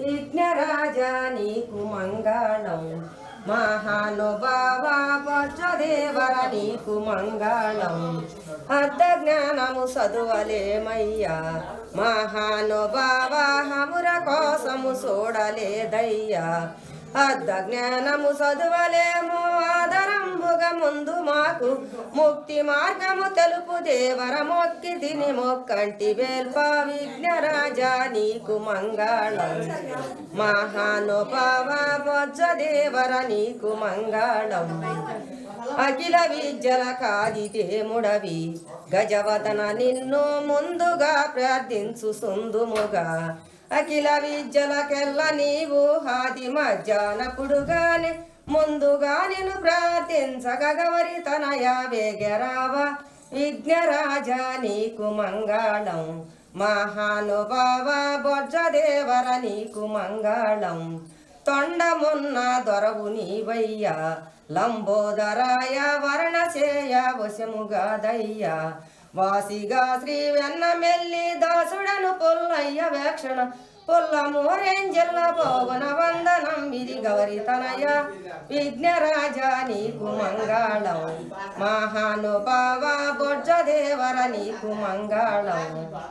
విఘ్నరాజా నీకు మంగళం మహానుభావ వజ్రదేవర నీకు మంగళం అర్ధ జ్ఞానము చదువలేమయ్యా మహానుభావ హముర కోసము చూడలేదయ్యా అర్ధ జ్ఞానము చదువలేము ఆదరంబుగా ముందు మాకు ముక్తి మార్గము తెలుపు దేవర మొక్కి తిని మొక్కంటి వేల్ప విఘ్నరాజా నీకు మంగళం మహానుభావ వజ్రదేవర నీకు మంగళం అఖిల విద్యల కాదితేముడవి గజవదన నిన్ను ముందుగా ప్రార్థించు సుందుముగా అఖిల విద్యలకెల్ల నీవు హాది మధ్యాహ్నపుడుగానే ముందుగా నేను ప్రార్థించగవరి తనయ వేగరావ విఘ్నరాజా నీకు మంగళం మహానుభావ వజ్రదేవర నీకు మంగళం తొండమున్న దొరవు నీవయ్యా లంబోదరాయ వర్ణసేయ వశముగా దయ్యా వాసిగా శ్రీ వెన్నమెల్లి దాసుడను పొల్లయ్య వేక్షణ పొల్ల మోరేంజల్ల పవన వందనం ఇది గౌరి తనయ విఘ్నరాజా నీకు మంగళం మహానుభావ వజ్రదేవర నీకు మంగళం